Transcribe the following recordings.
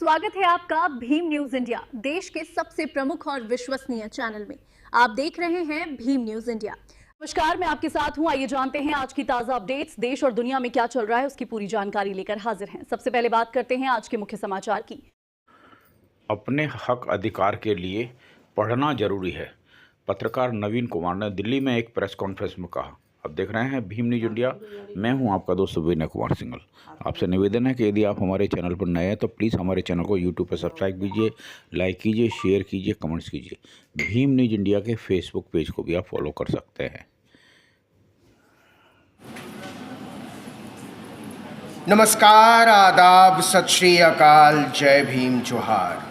स्वागत है आपका भीम न्यूज इंडिया, देश के सबसे प्रमुख और विश्वसनीय चैनल में। आप देख रहे हैं भीम न्यूज इंडिया। नमस्कार, मैं आपके साथ हूं। आइए जानते हैं आज की ताजा अपडेट्स। देश और दुनिया में क्या चल रहा है उसकी पूरी जानकारी लेकर हाजिर हैं। सबसे पहले बात करते हैं आज के मुख्य समाचार की। अपने हक अधिकार के लिए पढ़ना जरूरी है, पत्रकार नवीन कुमार ने दिल्ली में एक प्रेस कॉन्फ्रेंस में कहा। अब देख रहे हैं भीम न्यूज इंडिया, मैं हूं आपका दोस्त विनय कुमार सिंघल। आपसे निवेदन है कि यदि आप हमारे चैनल पर नए हैं तो प्लीज़ हमारे चैनल को यूट्यूब पर सब्सक्राइब कीजिए, लाइक कीजिए, शेयर कीजिए, कमेंट्स कीजिए। भीम न्यूज इंडिया के फेसबुक पेज को भी आप फॉलो कर सकते हैं। नमस्कार, आदाब, सत श्री अकाल, जय भीम, जोहार।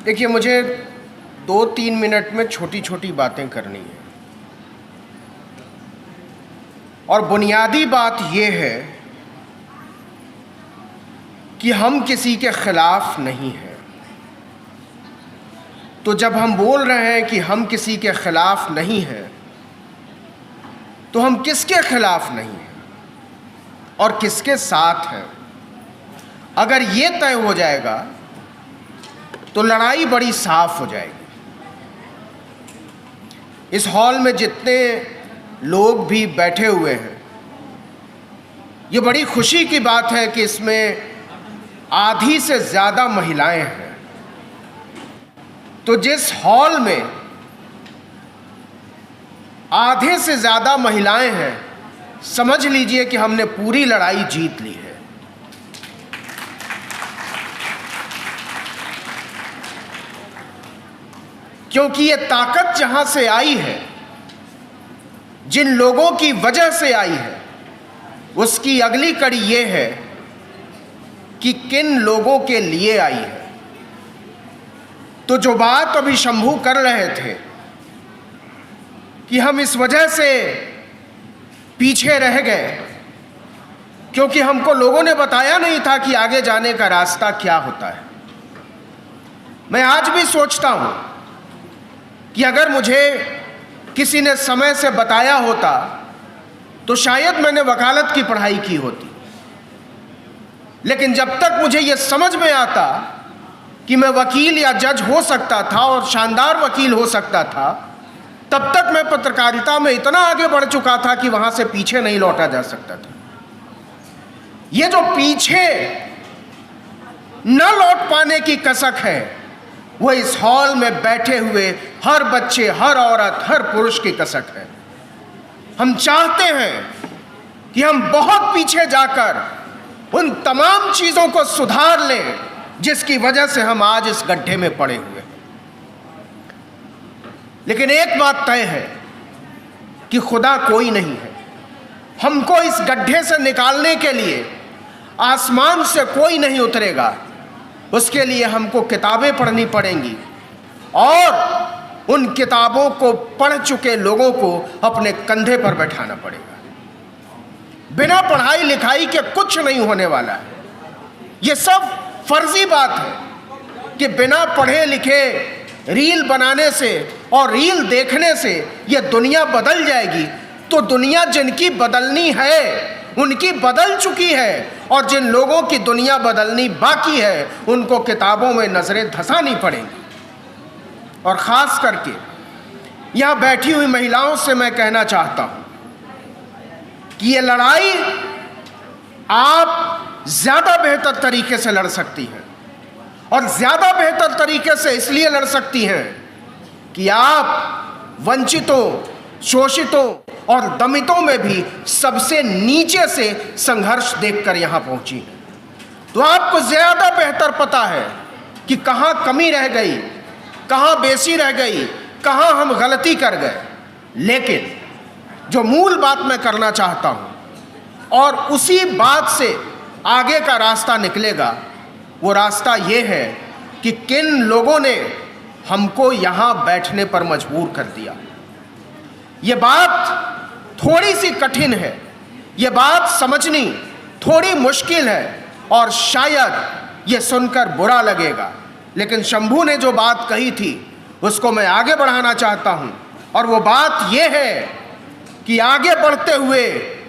देखिए, मुझे 2-3 मिनट में छोटी छोटी बातें करनी है और बुनियादी बात यह है कि हम किसी के खिलाफ नहीं हैं। तो जब हम बोल रहे हैं कि हम किसी के खिलाफ नहीं हैं, तो हम किसके खिलाफ नहीं हैं और किसके साथ हैं? अगर ये तय हो जाएगा तो लड़ाई बड़ी साफ हो जाएगी। इस हॉल में जितने लोग भी बैठे हुए हैं, ये बड़ी खुशी की बात है कि इसमें आधी से ज़्यादा महिलाएं हैं। तो जिस हॉल में आधे से ज़्यादा महिलाएं हैं, समझ लीजिए कि हमने पूरी लड़ाई जीत ली है। क्योंकि ये ताकत जहां से आई है, जिन लोगों की वजह से आई है, उसकी अगली कड़ी ये है कि किन लोगों के लिए आई है। तो जो बात अभी शंभू कर रहे थे कि हम इस वजह से पीछे रह गए क्योंकि हमको लोगों ने बताया नहीं था कि आगे जाने का रास्ता क्या होता है। मैं आज भी सोचता हूं कि अगर मुझे किसी ने समय से बताया होता तो शायद मैंने वकालत की पढ़ाई की होती। लेकिन जब तक मुझे यह समझ में आता कि मैं वकील या जज हो सकता था और शानदार वकील हो सकता था, तब तक मैं पत्रकारिता में इतना आगे बढ़ चुका था कि वहां से पीछे नहीं लौटा जा सकता था। ये जो पीछे न लौट पाने की कसक है, वो इस हॉल में बैठे हुए हर बच्चे, हर औरत, हर पुरुष की कसक है। हम चाहते हैं कि हम बहुत पीछे जाकर उन तमाम चीजों को सुधार लें जिसकी वजह से हम आज इस गड्ढे में पड़े हुए। लेकिन एक बात तय है कि खुदा कोई नहीं है। हमको इस गड्ढे से निकालने के लिए आसमान से कोई नहीं उतरेगा। उसके लिए हमको किताबें पढ़नी पड़ेंगी और उन किताबों को पढ़ चुके लोगों को अपने कंधे पर बैठाना पड़ेगा। बिना पढ़ाई लिखाई के कुछ नहीं होने वाला है। ये सब फर्जी बात है कि बिना पढ़े लिखे रील बनाने से और रील देखने से ये दुनिया बदल जाएगी। तो दुनिया जिनकी बदलनी है उनकी बदल चुकी है, और जिन लोगों की दुनिया बदलनी बाकी है उनको किताबों में नजरें धंसानी पड़ेंगी। और ख़ास करके यहाँ बैठी हुई महिलाओं से मैं कहना चाहता हूँ कि ये लड़ाई आप ज़्यादा बेहतर तरीके से लड़ सकती हैं, और ज़्यादा बेहतर तरीके से इसलिए लड़ सकती हैं कि आप वंचितों, शोषितों और दमितों में भी सबसे नीचे से संघर्ष देखकर यहाँ पहुँची हैं। तो आपको ज़्यादा बेहतर पता है कि कहाँ कमी रह गई, कहाँ बेसी रह गई, कहाँ हम गलती कर गए। लेकिन जो मूल बात मैं करना चाहता हूँ और उसी बात से आगे का रास्ता निकलेगा, वो रास्ता ये है कि किन लोगों ने हमको यहाँ बैठने पर मजबूर कर दिया। ये बात थोड़ी सी कठिन है, ये बात समझनी थोड़ी मुश्किल है और शायद ये सुनकर बुरा लगेगा। लेकिन शंभू ने जो बात कही थी उसको मैं आगे बढ़ाना चाहता हूँ, और वो बात ये है कि आगे बढ़ते हुए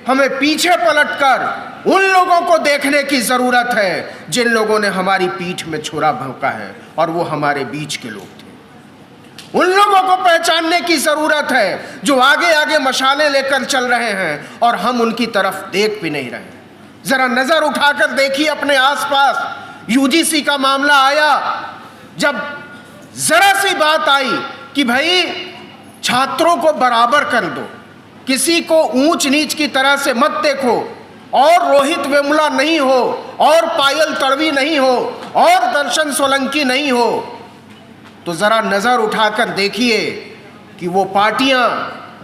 हमें पीछे पलटकर उन लोगों को देखने की जरूरत है जिन लोगों ने हमारी पीठ में छुरा भोंका है और वो हमारे बीच के लोग थे। उन लोगों को पहचानने की जरूरत है जो आगे आगे मशाले लेकर चल रहे हैं और हम उनकी तरफ देख भी नहीं रहे। जरा नजर उठाकर देखिए अपने आसपास। यूजीसी का मामला आया, जब जरा सी बात आई कि भाई छात्रों को बराबर कर दो, किसी को ऊंच नीच की तरह से मत देखो, और रोहित वेमुला नहीं हो, और पायल तड़वी नहीं हो, और दर्शन सोलंकी नहीं हो, तो जरा नजर उठाकर देखिए कि वो पार्टियां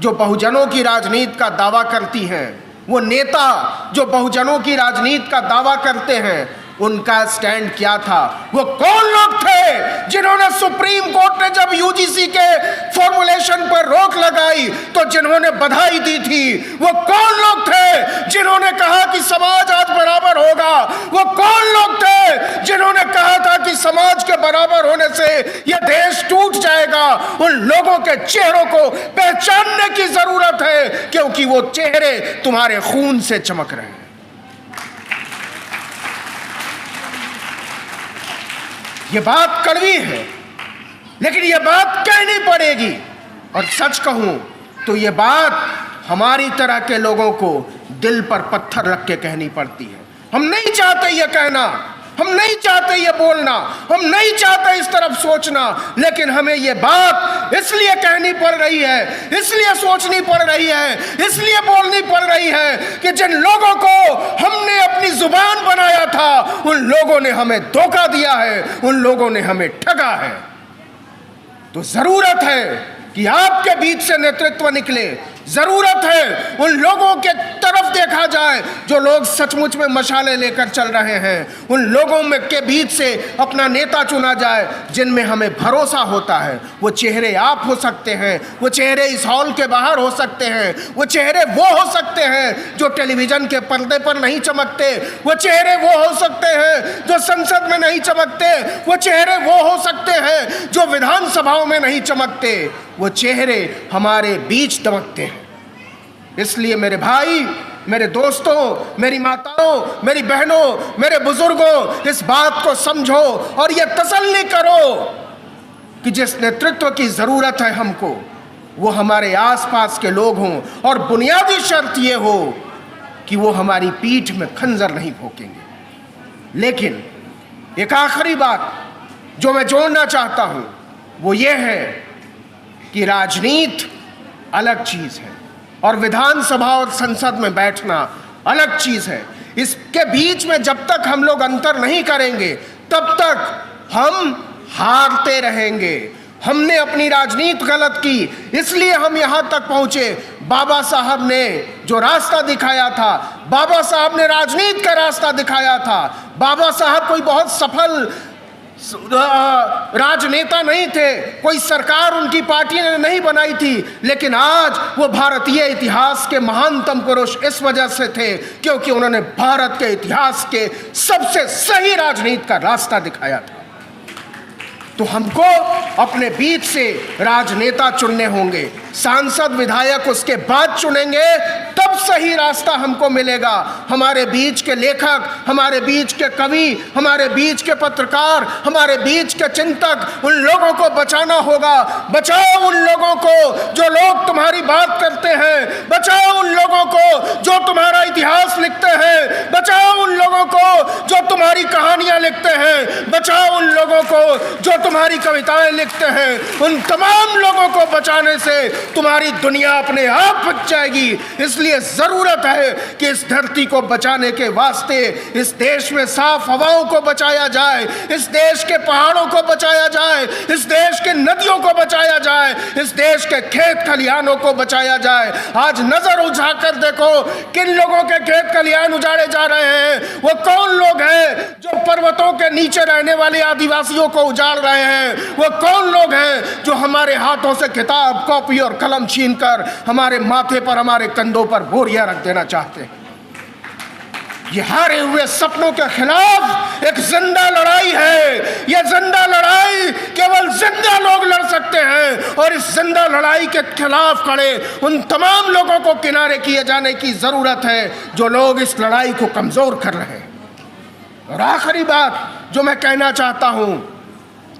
जो बहुजनों की राजनीति का दावा करती हैं, वो नेता जो बहुजनों की राजनीति का दावा करते हैं, उनका स्टैंड क्या था। वो कौन लोग थे जिन्होंने सुप्रीम कोर्ट ने जब यूजीसी के फॉर्मुलेशन पर रोक लगाई तो जिन्होंने बधाई दी थी। वो कौन लोग थे जिन्होंने कहा कि समाज आज बराबर होगा। वो कौन लोग थे जिन्होंने कहा था कि समाज के बराबर होने से यह देश टूट जाएगा। उन लोगों के चेहरों को पहचानने की जरूरत है, क्योंकि वो चेहरे तुम्हारे खून से चमक रहे हैं। ये बात कड़वी है, लेकिन ये बात कहनी पड़ेगी। और सच कहूं तो ये बात हमारी तरह के लोगों को दिल पर पत्थर रख के कहनी पड़ती है। हम नहीं चाहते ये कहना, हम नहीं चाहते ये बोलना, हम नहीं चाहते इस तरफ सोचना, लेकिन हमें ये बात इसलिए कहनी पड़ रही है, इसलिए सोचनी पड़ रही है, इसलिए बोलनी पड़ रही है कि जिन लोगों को हमने अपनी जुबान बनाया था, उन लोगों ने हमें धोखा दिया है, उन लोगों ने हमें ठगा है। तो जरूरत है कि आपके बीच से नेतृत्व निकले। जरूरत है उन लोगों के तरफ देखा जाए जो लोग सचमुच में मशाले लेकर चल रहे हैं। उन लोगों में के बीच से अपना नेता चुना जाए जिनमें हमें भरोसा होता है। वो चेहरे आप हो सकते हैं, वो चेहरे इस हॉल के बाहर हो सकते हैं, वो चेहरे वो हो सकते हैं जो टेलीविजन के पर्दे पर नहीं चमकते, वो चेहरे वो हो सकते हैं जो संसद में नहीं चमकते, वो चेहरे वो हो सकते हैं जो विधानसभाओं में नहीं चमकते, वो चेहरे हमारे बीच दमकते हैं। इसलिए मेरे भाई, मेरे दोस्तों, मेरी माताओं, मेरी बहनों, मेरे बुजुर्गों, इस बात को समझो और ये तसल्ली करो कि जिस नेतृत्व की जरूरत है हमको, वो हमारे आसपास के लोग हों, और बुनियादी शर्त ये हो कि वो हमारी पीठ में खंजर नहीं भोंकेंगे। लेकिन एक आखिरी बात जो मैं जोड़ना चाहता हूं वो ये है कि राजनीति अलग चीज है और विधानसभा और संसद में बैठना अलग चीज है। इसके बीच में जब तक हम लोग अंतर नहीं करेंगे तब तक हम हारते रहेंगे। हमने अपनी राजनीति गलत की, इसलिए हम यहाँ तक पहुँचे। बाबा साहब ने जो रास्ता दिखाया था, बाबा साहब ने राजनीति का रास्ता दिखाया था। बाबा साहब कोई बहुत सफल राजनेता नहीं थे, कोई सरकार उनकी पार्टी ने नहीं बनाई थी, लेकिन आज वो भारतीय इतिहास के महानतम पुरुष इस वजह से थे क्योंकि उन्होंने भारत के इतिहास के सबसे सही राजनीति का रास्ता दिखाया था। तो हमको अपने बीच से राजनेता चुनने होंगे, सांसद विधायक उसके बाद चुनेंगे, तब सही रास्ता हमको मिलेगा। हमारे बीच के लेखक, हमारे बीच के कवि, हमारे बीच के पत्रकार, हमारे बीच के चिंतक, उन लोगों को बचाना होगा। बचाओ उन लोगों को जो लोग तुम्हारी बात करते हैं, बचाओ उन लोगों को जो तुम्हारा इतिहास लिखते हैं, बचाओ उन लोगों को जो तुम्हारी कहानियां लिखते हैं, बचाओ उन लोगों को जो तुम्हारी कविताएं लिखते हैं। उन तमाम लोगों को बचाने से तुम्हारी दुनिया अपने आप बच जाएगी। इसलिए जरूरत है कि इस धरती को बचाने के वास्ते इस देश में साफ हवाओं को बचाया जाए, इस देश के पहाड़ों को बचाया जाए, इस देश के नदियों को बचाया जाए, इस देश के खेत खलिहानों को बचाया जाए। आज नजर उठाकर देखो किन लोगों के खेत खलिहान उजाड़े जा रहे हैं। वो कौन लोग हैं जो पर्वतों के नीचे रहने वाले आदिवासियों को उजाड़ रहे हैं? वो कौन लोग हैं जो हमारे हाथों से किताब, कॉपी और कलम छीनकर हमारे माथे पर, हमारे कंधों पर बोरियां रख देना चाहते हैं? ये हारे हुए सपनों के खिलाफ एक जिंदा लड़ाई है। ये जिंदा लड़ाई केवल जिंदा लोग लड़ सकते हैं और इस जिंदा लड़ाई के खिलाफ खड़े उन तमाम लोगों को किनारे किए जाने की जरूरत है जो लोग इस लड़ाई को कमजोर कर रहे हैं। और आखिरी बात जो मैं कहना चाहता हूं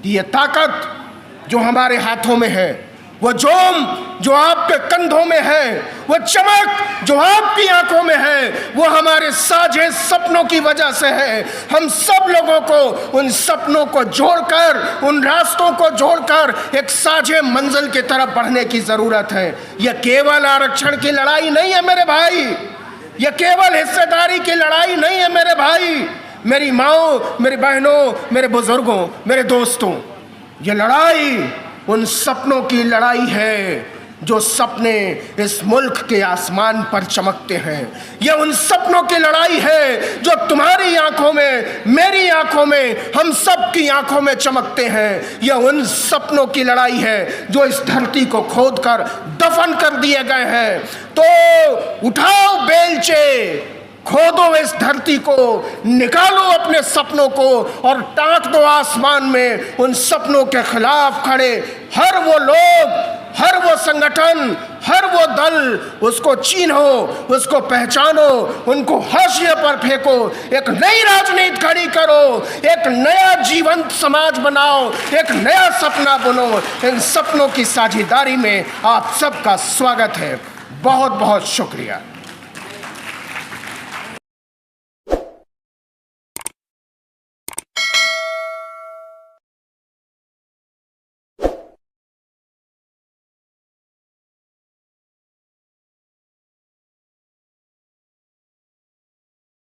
कि ये ताकत जो हमारे हाथों में है, वो जोम जो आपके कंधों में है, वो चमक जो आपकी आंखों में है, वो हमारे साझे सपनों की वजह से है। हम सब लोगों को उन सपनों को जोड़कर, उन रास्तों को जोड़कर एक साझे मंजिल की तरफ बढ़ने की जरूरत है। यह केवल आरक्षण की लड़ाई नहीं है मेरे भाई, यह केवल हिस्सेदारी की लड़ाई नहीं है मेरे भाई, मेरी माओ, मेरी बहनों, मेरे बुजुर्गों, मेरे दोस्तों, ये लड़ाई उन सपनों की लड़ाई है जो सपने इस मुल्क के आसमान पर चमकते हैं। यह उन सपनों की लड़ाई है जो तुम्हारी आंखों में, मेरी आंखों में, हम सब की आंखों में चमकते हैं। यह उन सपनों की लड़ाई है जो इस धरती को खोदकर दफन कर दिए गए हैं। तो उठाओ बेलचे, खोदो इस धरती को, निकालो अपने सपनों को और टांक दो आसमान में। उन सपनों के खिलाफ खड़े हर वो लोग, हर वो संगठन, हर वो दल, उसको चीन्हो, उसको पहचानो, उनको हाशिए पर फेंको, एक नई राजनीति खड़ी करो, एक नया जीवंत समाज बनाओ, एक नया सपना बुनो। इन सपनों की साझेदारी में आप सबका स्वागत है। बहुत बहुत शुक्रिया।